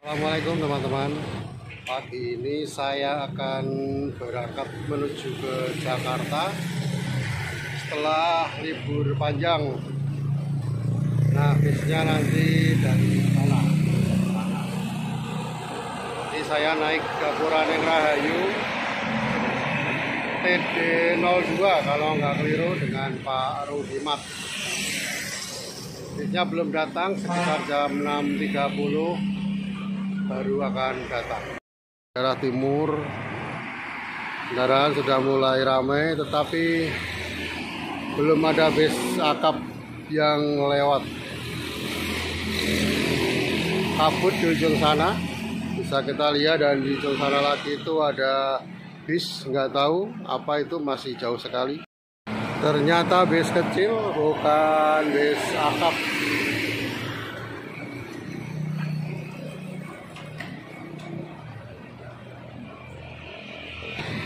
Assalamualaikum teman-teman. Pagi ini saya akan berangkat menuju ke Jakarta setelah libur panjang. Nah, bisnya nanti dari sana. Jadi saya naik Gapuraning Rahayu TD02 kalau nggak keliru dengan Pak Ruhimat. Bisnya belum datang, sekitar jam 6.30 baru akan datang. Daerah timur kendaraan sudah mulai ramai, tetapi belum ada bis akap yang lewat. Kabut di ujung sana bisa kita lihat, dan di ujung sana lagi itu ada bis, nggak tahu apa itu, masih jauh sekali. Ternyata bis kecil, bukan bis akap.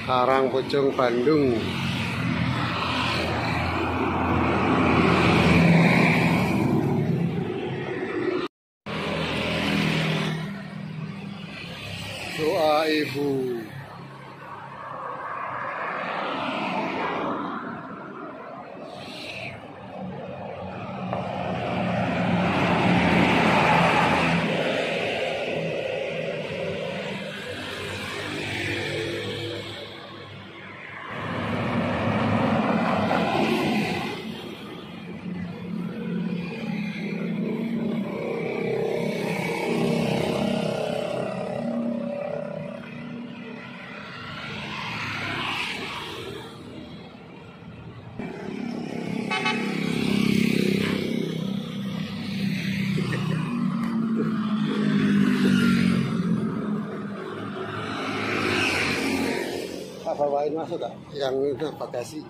Karangpujung, Bandung. Doa ibu. Bawain masuk tak? Yang udah bagasi.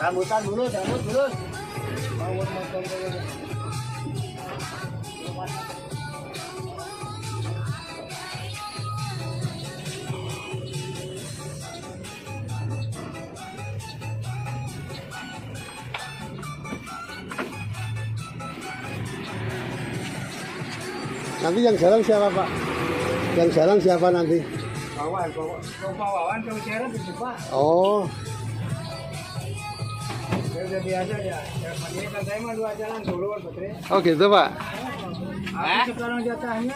Rambutan dulu, rambut dulu. Nanti yang jalan siapa, Pak? Yang jalan siapa nanti? Bawahan kalau jalan bisa Pak. Oh. Udah biasa ya. Ini kan saya mah dua jalan dulu, Putri. Oh gitu, Pak. Sekarang jatahnya.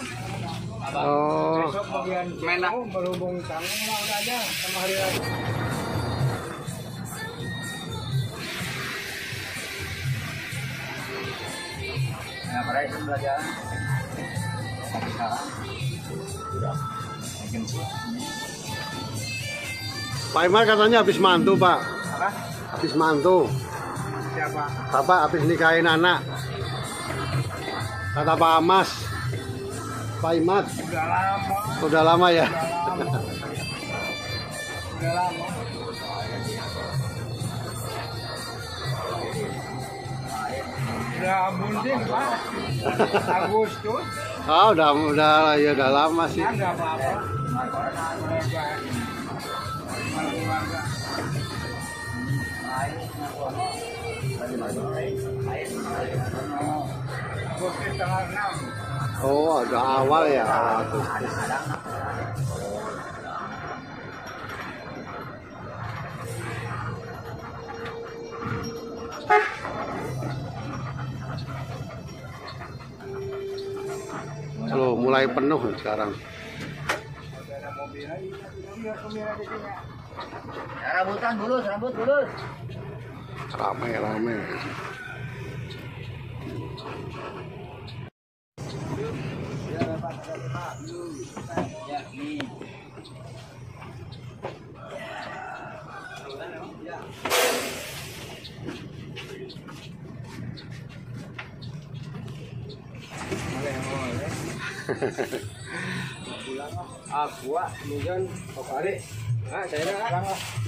Oh. Besok bagian menak berhubung tangan udah ada sama hari Rabu. Ya, mereka belajar. Pak Imar katanya habis mantu, Pak. Apa? Habis mantu. Siapa? Bapak habis nikahin anak. Kata Pak Amas. Pak Imar. Udah lama. Udah lama ya? Udah lama. Udah bunting, Pak. Agustus. Oh, udah ya, udah lama sih. Ada apa-apa. Agustus tanggal 6. Oh, udah awal ya, awal Agustus. Loh, mulai penuh sekarang. Rambutan dulu, rambut dulu. Rame-rame.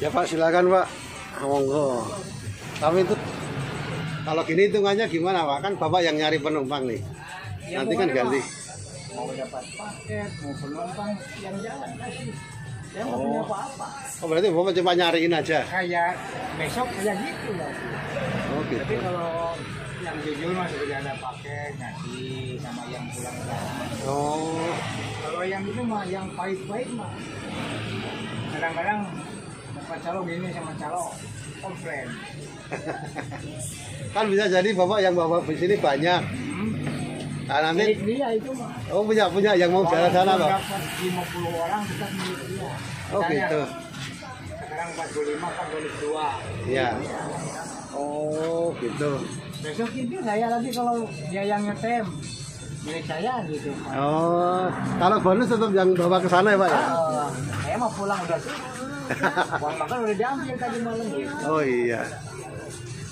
Ya Pak, silakan Pak. Monggo. Tapi itu kalau gini hitungannya gimana Pak? Kan Bapak yang nyari penumpang nih. Ya, nanti kan ganti. mau dapat paket, mau penumpang yang jalan kasih. Saya nggak punya apa-apa. Oh berarti Bapak cuma nyariin aja? Kayak besok kayak gitu lah. Oh gitu. Tapi kalau yang jujur mah sudah ada paket ngasih sama yang pulang jalan. Oh. Kalau yang itu mah yang pahit-pahit mah kadang-kadang dapat calo gini sama calo komplain. Kan bisa jadi Bapak yang bawa di sini banyak. Nah, nanti Dia itu mah. oh punya yang mau jalan sana loh. Dapat 50 orang kita milik dia. Oh gitu. Sekarang 45 kan boleh 2. Iya. Oh gitu. Besok itu saya lagi kalau dia yang ngetem milik saya gitu. Oh, kalau bonus tetap yang bawa ke sana ya Pak ya? Saya mau pulang udah sih. Uang makan udah diambil tadi malam gitu. Oh iya.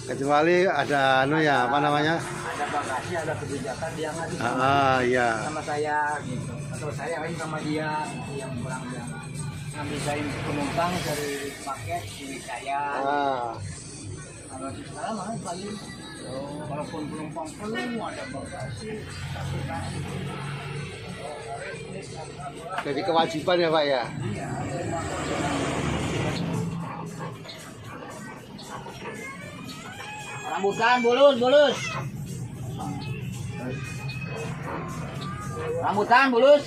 Kecuali ada ya apa namanya? Ada bagasi, ada kebijakan dia ngasih Iya. sama saya gitu. Atau saya lagi sama dia gitu, yang pulang jalan. Ngambilin penumpang dari paket milik saya. Kalau sekarang malah paling walaupun penumpang penuh ada bagasi. Jadi kewajiban ya Pak ya? Iya. Rambutan bulus. Rambutan bulus.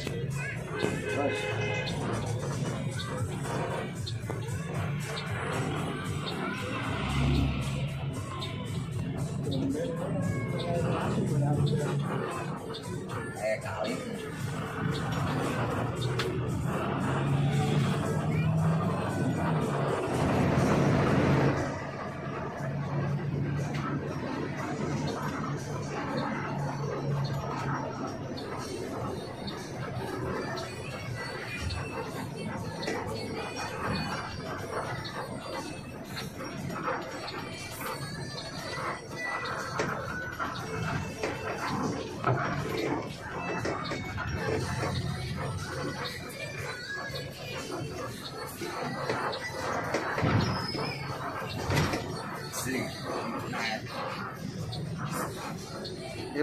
Kali.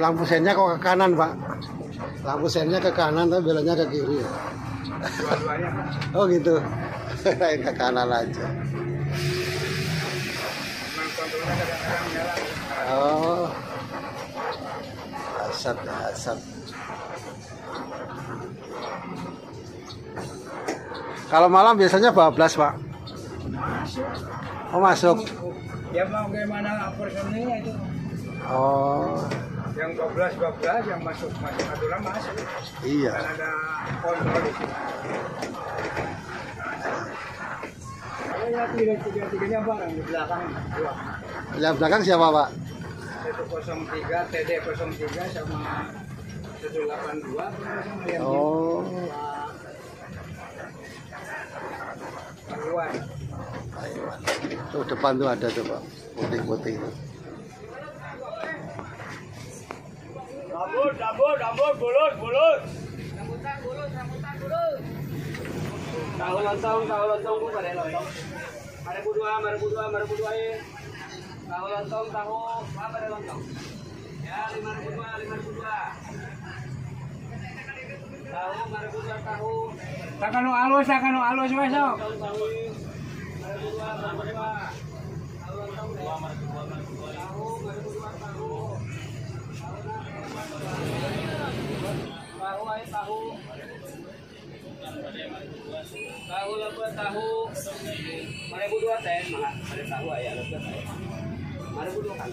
Lampu sennya kok ke kanan Pak? Lampu sennya ke kanan tapi beloknya ke kiri ya? Oh gitu. Ke kanan aja. Oh. Asap. Kalau malam biasanya bablas Pak? Oh masuk. Ya mau gimana personilnya itu? Oh. Yang 12 yang masuk aturan masuk. Iya. Kan ada kontrol di sini. Saya tiga-tiganya barang di belakang dua. Yang belakang siapa Pak? 103 TD03 sama 182 yang Oh. Taiwan. Tuh depan tuh ada tuh Pak, putih-putih. Dambut, bulus. Rambutan bulus. Tahu lontong Bu, pada lontong. Ada budua. Tahu lontong, apa ada lontong? Ya, 5.002. Tahu, 5.002 tahu. Takano alus besok. Tahu, 5.002. Tahu lontong, 5.002 tahu. Tahu lepas tahu. 5.002 teh malah ada tahu ayah lepas. 5.002 kan.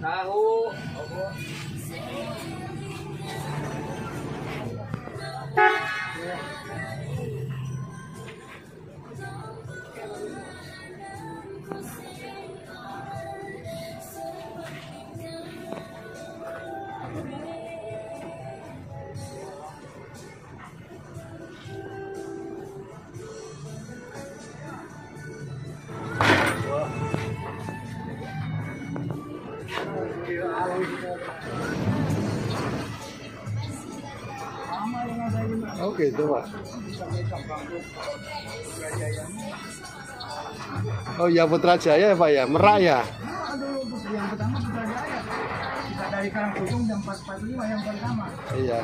Tahu. Oh gitu Pak. Oh iya Putrajaya ya Pak ya, Merak ya. Yang pertama Putrajaya. Kita dari dari Karangpucung jam 4.45 yang pertama. Iya.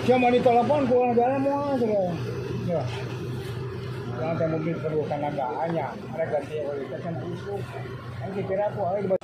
Cuma ditelepon pulang jalan mau aja ya. Yang saya mungkin perlu tenaganya, ada ganti kualitas yang itu. Nanti kira aku ada.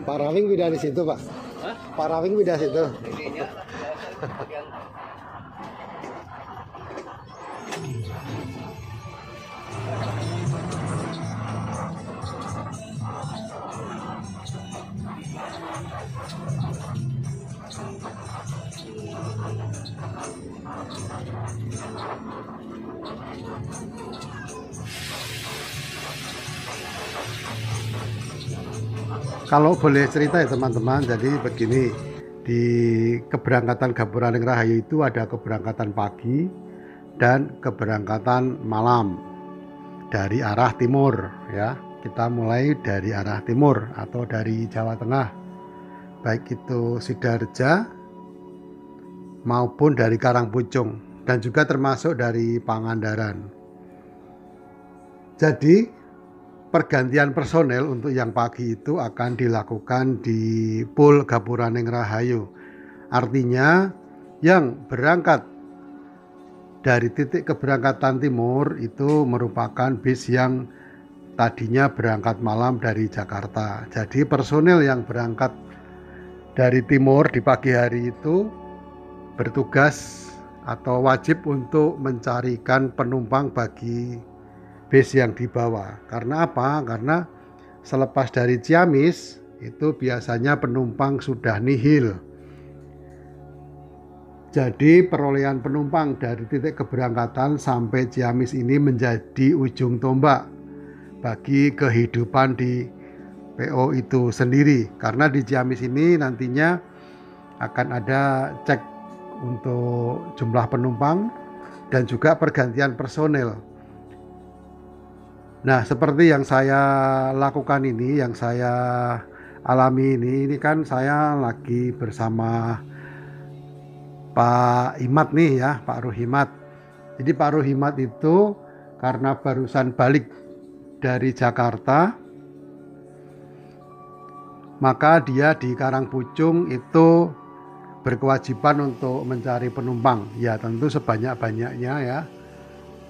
Pak Rawing pindah di situ, Pak. Hah? Pak Rawing pindah situ. Kalau boleh cerita ya teman-teman, jadi begini, di keberangkatan Gapura Ning Rahayu itu ada keberangkatan pagi dan keberangkatan malam dari arah timur ya. Kita mulai dari arah timur atau dari Jawa Tengah, baik itu Sidareja maupun dari Karangpucung dan juga termasuk dari Pangandaran. Jadi pergantian personel untuk yang pagi itu akan dilakukan di Pul Gapura Ning Rahayu. Artinya yang berangkat dari titik keberangkatan timur itu merupakan bis yang tadinya berangkat malam dari Jakarta. Jadi personel yang berangkat dari timur di pagi hari itu bertugas atau wajib untuk mencarikan penumpang bagi bis yang dibawa. Karena apa? Karena selepas dari Ciamis itu biasanya penumpang sudah nihil. Jadi perolehan penumpang dari titik keberangkatan sampai Ciamis ini menjadi ujung tombak bagi kehidupan di PO itu sendiri. Karena di Ciamis ini nantinya akan ada cek untuk jumlah penumpang dan juga pergantian personel. Nah, seperti yang saya lakukan ini, yang saya alami ini kan saya lagi bersama Pak Imat nih ya, Pak Ruhimat. Jadi Pak Ruhimat itu karena barusan balik dari Jakarta, maka dia di Karangpucung itu berkewajiban untuk mencari penumpang. Ya tentu sebanyak-banyaknya ya.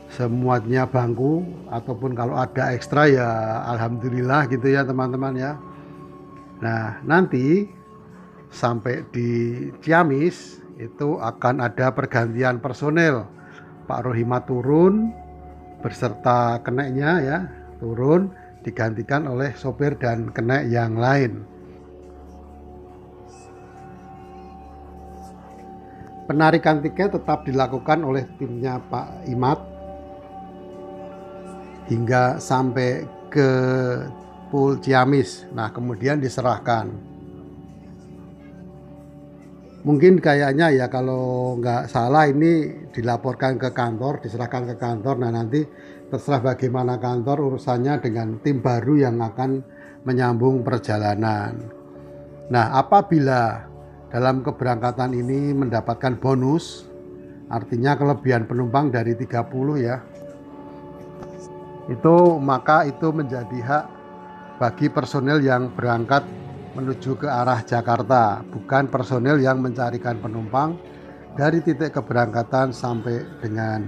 Semuanya bangku ataupun kalau ada ekstra ya alhamdulillah gitu ya teman-teman ya. Nah nanti sampai di Ciamis itu akan ada pergantian personel. Pak Rohimat turun beserta keneknya ya, turun digantikan oleh sopir dan kenek yang lain. Penarikan tiket tetap dilakukan oleh timnya Pak Imat hingga sampai ke Pul Ciamis. Nah kemudian diserahkan. Mungkin kayaknya ya kalau nggak salah ini dilaporkan ke kantor, diserahkan ke kantor. Nah nanti terserah bagaimana kantor urusannya dengan tim baru yang akan menyambung perjalanan. Nah apabila dalam keberangkatan ini mendapatkan bonus, artinya kelebihan penumpang dari 30 ya, itu maka itu menjadi hak bagi personel yang berangkat menuju ke arah Jakarta, bukan personel yang mencarikan penumpang dari titik keberangkatan sampai dengan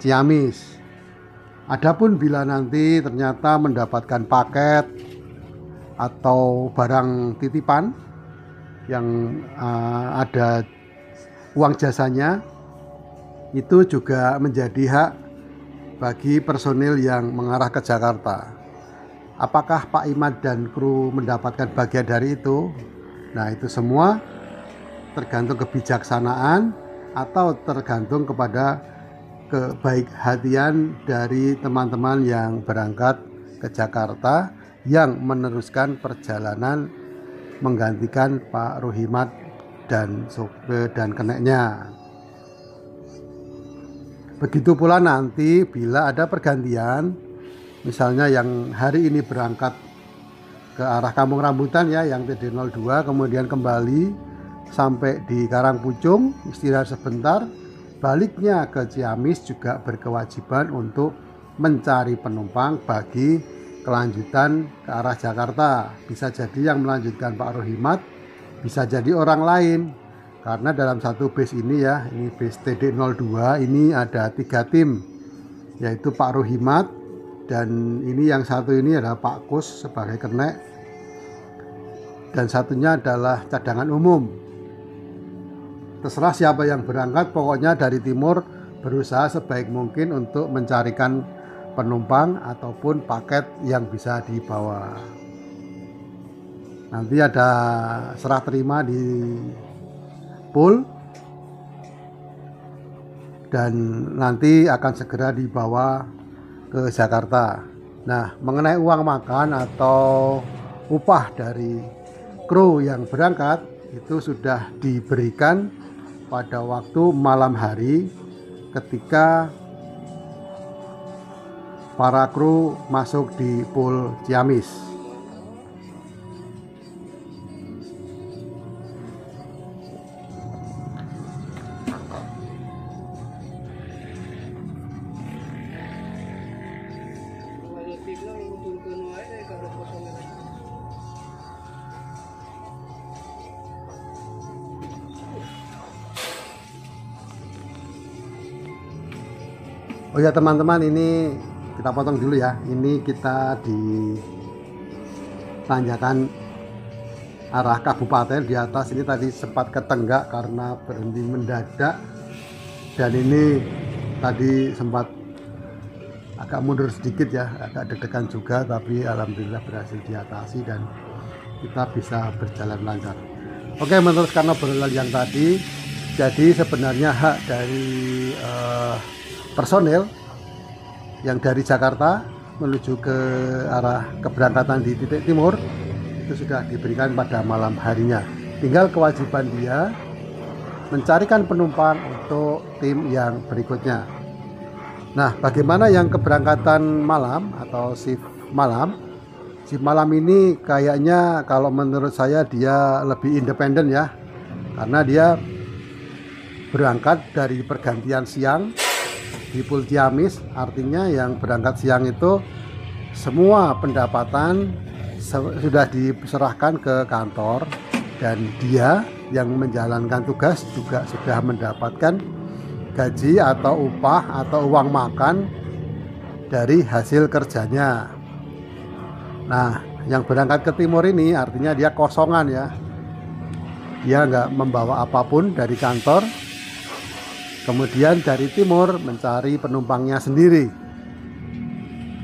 Ciamis. Adapun bila nanti ternyata mendapatkan paket atau barang titipan yang ada uang jasanya, itu juga menjadi hak bagi personil yang mengarah ke Jakarta. Apakah Pak Imad dan kru mendapatkan bagian dari itu? Nah, itu semua tergantung kebijaksanaan atau tergantung kepada kebaik-hatian dari teman-teman yang berangkat ke Jakarta yang meneruskan perjalanan menggantikan Pak Ruhimat dan keneknya. Begitu pula nanti bila ada pergantian, misalnya yang hari ini berangkat ke arah Kampung Rambutan ya, yang TD02, kemudian kembali sampai di Karangpucung, istirahat sebentar, baliknya ke Ciamis juga berkewajiban untuk mencari penumpang bagi kelanjutan ke arah Jakarta. Bisa jadi yang melanjutkan Pak Ruhimat, bisa jadi orang lain. Karena dalam satu bus ini ya, ini bus TD02 ini ada 3 tim, yaitu Pak Ruhimat, dan ini yang satu ini adalah Pak Kus sebagai kenek, dan satunya adalah cadangan umum. Terserah siapa yang berangkat, pokoknya dari timur berusaha sebaik mungkin untuk mencarikan penumpang ataupun paket yang bisa dibawa. Nanti ada serah terima di pool dan nanti akan segera dibawa ke Jakarta. Nah, mengenai uang makan atau upah dari kru yang berangkat itu sudah diberikan pada waktu malam hari ketika para kru masuk di pool Ciamis. Oh ya teman-teman, ini kita potong dulu ya. Ini kita di tanjakan arah kabupaten di atas ini tadi sempat ketenggak karena berhenti mendadak, dan ini tadi sempat agak mundur sedikit ya, agak deg-degan juga, tapi alhamdulillah berhasil diatasi dan kita bisa berjalan lancar. Oke, meneruskan obrolan yang tadi. Jadi sebenarnya hak dari personel yang dari Jakarta menuju ke arah keberangkatan di titik timur itu sudah diberikan pada malam harinya. Tinggal kewajiban dia mencarikan penumpang untuk tim yang berikutnya. Nah, bagaimana yang keberangkatan malam atau shift malam? Shift malam ini kayaknya kalau menurut saya dia lebih independen ya, karena dia berangkat dari pergantian siang di pool Ciamis. Artinya yang berangkat siang itu semua pendapatan sudah diserahkan ke kantor, dan dia yang menjalankan tugas juga sudah mendapatkan gaji atau upah atau uang makan dari hasil kerjanya. Nah, yang berangkat ke timur ini artinya dia kosongan ya, dia nggak membawa apapun dari kantor. Kemudian dari timur mencari penumpangnya sendiri.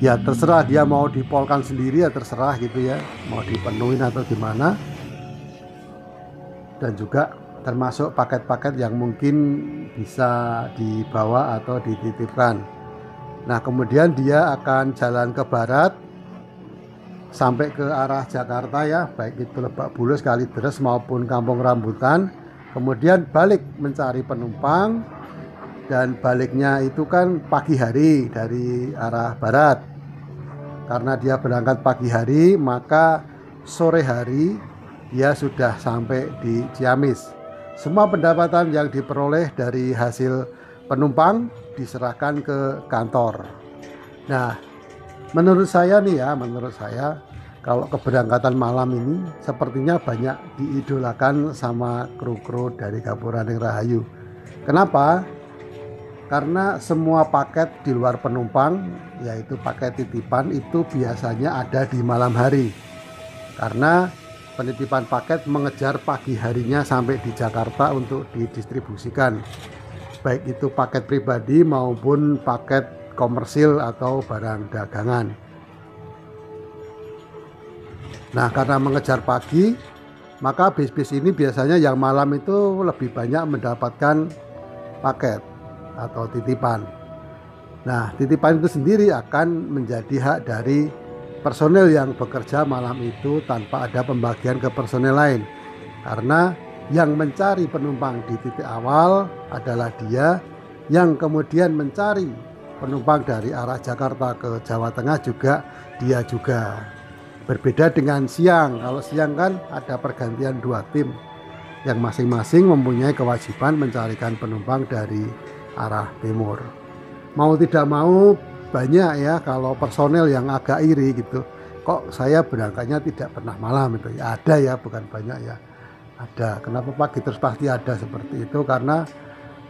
Ya terserah dia mau dipolkan sendiri ya terserah gitu ya, mau dipenuhin atau gimana. Dan juga termasuk paket-paket yang mungkin bisa dibawa atau dititipkan. Nah, kemudian dia akan jalan ke barat sampai ke arah Jakarta ya, baik itu Lebak Bulus, Kalideres maupun Kampung Rambutan. Kemudian balik mencari penumpang. Dan baliknya itu kan pagi hari dari arah barat. Karena dia berangkat pagi hari, maka sore hari dia sudah sampai di Ciamis. Semua pendapatan yang diperoleh dari hasil penumpang diserahkan ke kantor. Nah, menurut saya nih ya, kalau keberangkatan malam ini sepertinya banyak diidolakan sama kru-kru dari Gapura-ning Rahayu. Kenapa? Karena semua paket di luar penumpang, yaitu paket titipan, itu biasanya ada di malam hari. Karena penitipan paket mengejar pagi harinya sampai di Jakarta untuk didistribusikan. Baik itu paket pribadi maupun paket komersil atau barang dagangan. Nah, karena mengejar pagi, maka bis-bis ini biasanya yang malam itu lebih banyak mendapatkan paket atau titipan. Nah, titipan itu sendiri akan menjadi hak dari personel yang bekerja malam itu tanpa ada pembagian ke personel lain. Karena yang mencari penumpang di titik awal adalah dia, yang kemudian mencari penumpang dari arah Jakarta ke Jawa Tengah juga dia juga. Berbeda dengan siang. Kalau siang kan ada pergantian 2 tim yang masing-masing mempunyai kewajiban mencarikan penumpang dari arah timur. Mau tidak mau banyak ya kalau personel yang agak iri gitu. Kok saya berangkatnya tidak pernah malam itu? Ya ada ya, bukan banyak ya. Ada. Kenapa pagi terus pasti ada seperti itu? Karena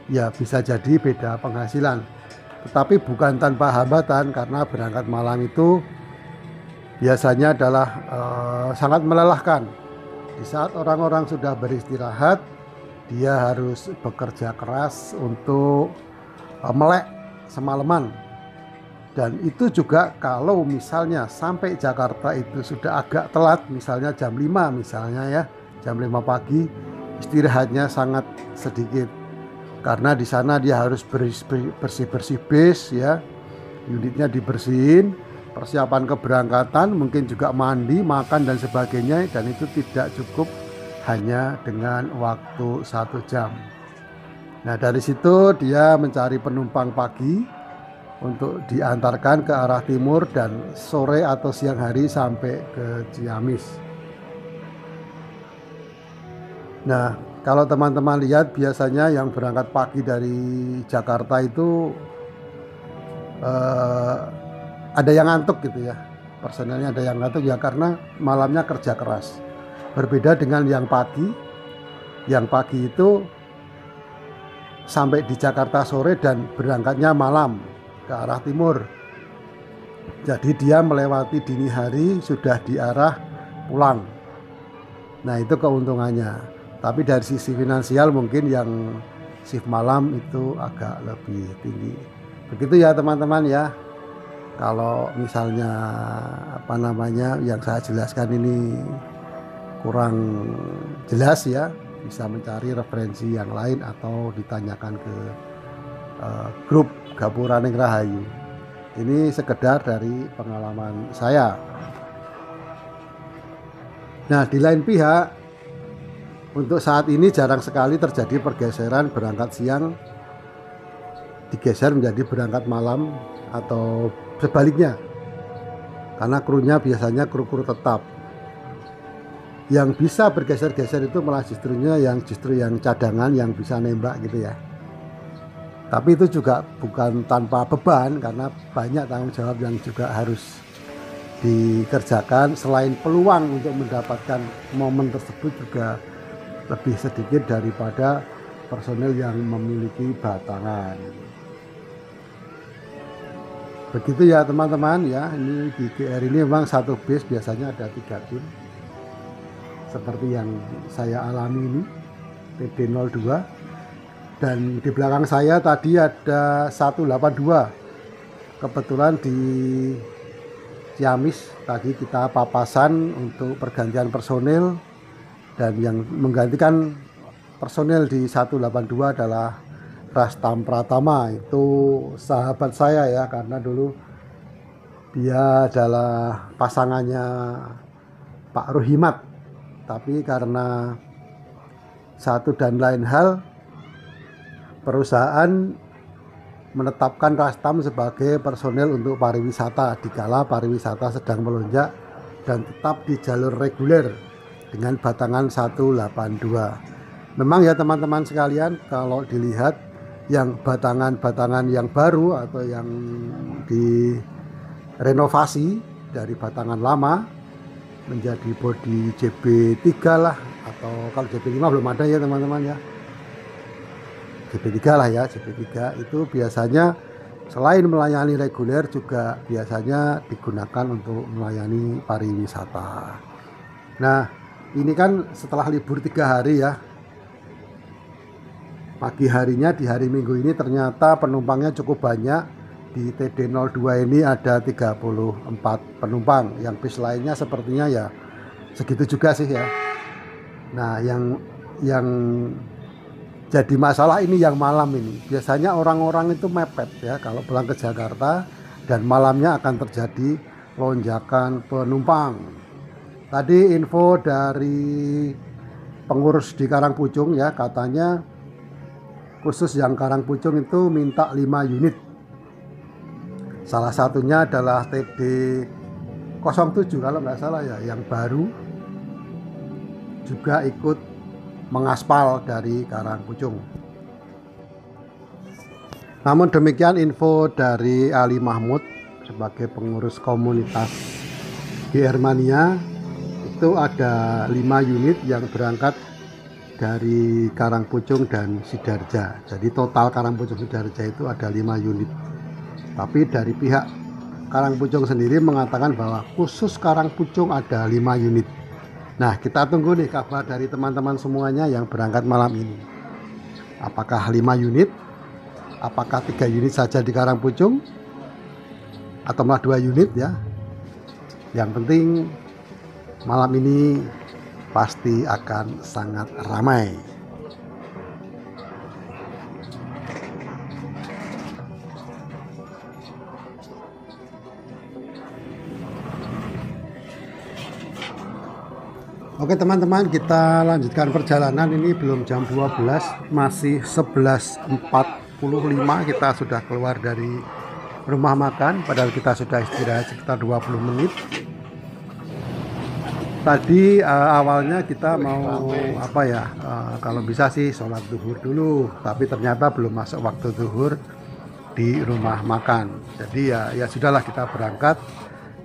ya bisa jadi beda penghasilan. Tetapi bukan tanpa hambatan, karena berangkat malam itu biasanya adalah sangat melelahkan. Di saat orang-orang sudah beristirahat, dia harus bekerja keras untuk melek semalaman. Dan itu juga kalau misalnya sampai Jakarta itu sudah agak telat, misalnya jam 5 misalnya ya, jam 5 pagi, istirahatnya sangat sedikit. Karena di sana dia harus bersih-bersih bis ya, unitnya dibersihin, persiapan keberangkatan, mungkin juga mandi, makan dan sebagainya, dan itu tidak cukup hanya dengan waktu 1 jam. Nah, dari situ dia mencari penumpang pagi untuk diantarkan ke arah timur dan sore atau siang hari sampai ke Ciamis. Nah, kalau teman-teman lihat biasanya yang berangkat pagi dari Jakarta itu ada yang ngantuk gitu ya. Personelnya ada yang ngantuk ya karena malamnya kerja keras. Berbeda dengan yang pagi. Yang pagi itu sampai di Jakarta sore dan berangkatnya malam ke arah timur. Jadi dia melewati dini hari sudah di arah pulang. Nah, itu keuntungannya. Tapi dari sisi finansial mungkin yang shift malam itu agak lebih tinggi. Begitu ya teman-teman ya. Kalau misalnya yang saya jelaskan ini kurang jelas ya, bisa mencari referensi yang lain atau ditanyakan ke grup Gapuraning Rahayu. Ini sekedar dari pengalaman saya. Nah, di lain pihak, untuk saat ini jarang sekali terjadi pergeseran berangkat siang digeser menjadi berangkat malam atau sebaliknya. Karena krunya biasanya kru-kru tetap. Yang bisa bergeser-geser itu malah justru yang cadangan yang bisa nembak gitu ya. Tapi itu juga bukan tanpa beban karena banyak tanggung jawab yang juga harus dikerjakan. Selain peluang untuk mendapatkan momen tersebut juga lebih sedikit daripada personel yang memiliki batangan. Begitu ya teman-teman ya. Ini di GR ini memang satu bis biasanya ada 3 tim. Seperti yang saya alami ini, TD02. Dan di belakang saya tadi ada 182. Kebetulan di Ciamis tadi kita papasan untuk pergantian personil, dan yang menggantikan personil di 182 adalah Rastam Pratama. Itu sahabat saya ya, karena dulu dia adalah pasangannya Pak Ruhimat. Tapi karena satu dan lain hal, perusahaan menetapkan Rastam sebagai personel untuk pariwisata dikala pariwisata sedang melonjak dan tetap di jalur reguler dengan batangan 182. Memang ya teman-teman sekalian, kalau dilihat yang batangan-batangan yang baru atau yang direnovasi dari batangan lama menjadi bodi JB3 lah, atau kalau JB5 belum ada ya teman-teman ya, JB3 lah ya. JB3 itu biasanya selain melayani reguler juga biasanya digunakan untuk melayani pariwisata. Nah, ini kan setelah libur 3 hari ya, pagi harinya di hari Minggu ini ternyata penumpangnya cukup banyak. Di TD02 ini ada 34 penumpang. Yang bis lainnya sepertinya ya segitu juga sih ya. Nah, yang jadi masalah ini yang malam ini. Biasanya orang-orang itu mepet ya kalau pulang ke Jakarta, dan malamnya akan terjadi lonjakan penumpang. Tadi info dari pengurus di Karangpucung ya, katanya khusus yang Karangpucung itu minta 5 unit. Salah satunya adalah TD 07 kalau nggak salah ya, yang baru juga ikut mengaspal dari Karangpucung. Namun demikian info dari Ali Mahmud sebagai pengurus komunitas GR Mania, itu ada 5 unit yang berangkat dari Karangpucung dan Sidarja. Jadi total Karangpucung Sidarja itu ada 5 unit. Tapi dari pihak Karangpucung sendiri mengatakan bahwa khusus Karangpucung ada 5 unit. Nah, kita tunggu nih kabar dari teman-teman semuanya yang berangkat malam ini. Apakah 5 unit? Apakah 3 unit saja di Karangpucung? Atau malah 2 unit ya? Yang penting malam ini pasti akan sangat ramai. Oke teman-teman, kita lanjutkan perjalanan. Ini belum jam 12, masih 11.45 kita sudah keluar dari rumah makan, padahal kita sudah istirahat sekitar 20 menit. Tadi awalnya kita mau kalau bisa sih sholat zuhur dulu, tapi ternyata belum masuk waktu zuhur di rumah makan. Jadi ya sudahlah, kita berangkat.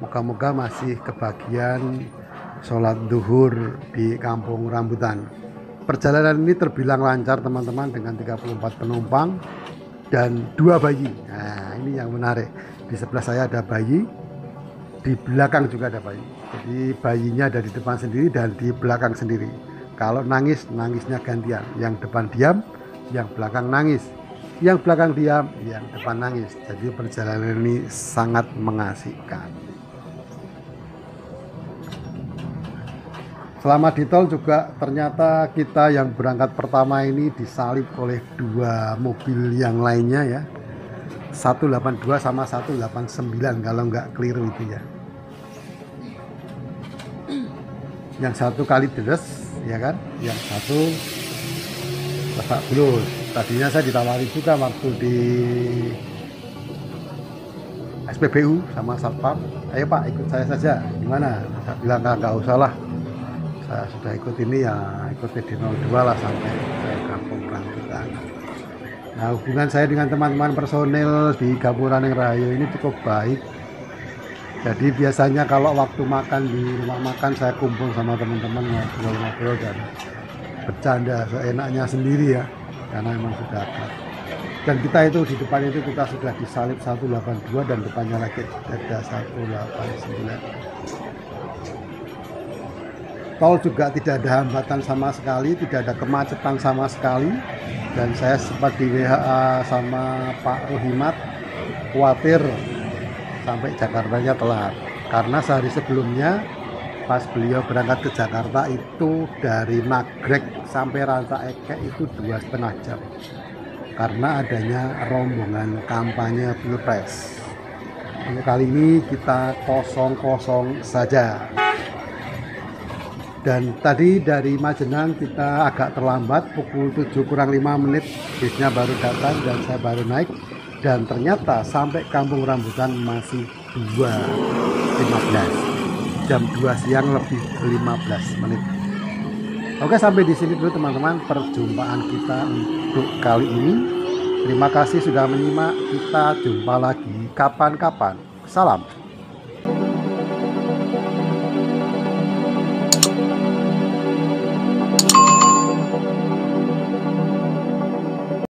Moga-moga masih kebagian sholat zuhur di Kampung Rambutan. Perjalanan ini terbilang lancar teman-teman, dengan 34 penumpang dan 2 bayi. Nah, ini yang menarik. Di sebelah saya ada bayi, di belakang juga ada bayi. Jadi bayinya ada di depan sendiri dan di belakang sendiri. Kalau nangis, nangisnya gantian. Yang depan diam, yang belakang nangis. Yang belakang diam, yang depan nangis. Jadi perjalanan ini sangat mengasihkan. Selama di tol juga ternyata kita yang berangkat pertama ini disalip oleh 2 mobil yang lainnya ya. 182 sama 189 kalau nggak keliru itu ya. Yang satu kali deres ya kan, yang satu Lebak Bulus. Tadinya saya ditawari juga waktu di SPBU sama Satpam, ayo Pak ikut saya saja, gimana? Saya bilang nggak usah lah, saya sudah ikut ini ya, ikut di 02 lah sampai ke Kampung Rambutan. Nah, hubungan saya dengan teman-teman personel di Gapura Ning Rahayu ini cukup baik. Jadi biasanya kalau waktu makan di rumah makan, saya kumpul sama teman-teman ngobrol-ngobrol dan bercanda seenaknya sendiri ya, karena memang sudah akrab. Dan kita itu di depan itu kita sudah disalip 182 dan depannya lagi ada 189. Tol juga tidak ada hambatan sama sekali, tidak ada kemacetan sama sekali. Dan saya sempat di WHA sama Pak Rohimat, khawatir sampai Jakartanya telat. Karena sehari sebelumnya pas beliau berangkat ke Jakarta itu dari Nagrek sampai Ranca Ekek itu 2,5 jam. Karena adanya rombongan kampanye Pilpres. Untuk kali ini kita kosong-kosong saja. Dan tadi dari Majenang kita agak terlambat, pukul 7 kurang 5 menit bisnya baru datang dan saya baru naik. Dan ternyata sampai Kampung Rambutan masih 2.15, jam 2 siang lebih 15 menit. Oke, sampai di sini dulu teman-teman perjumpaan kita untuk kali ini. Terima kasih sudah menyimak, kita jumpa lagi kapan-kapan. Salam.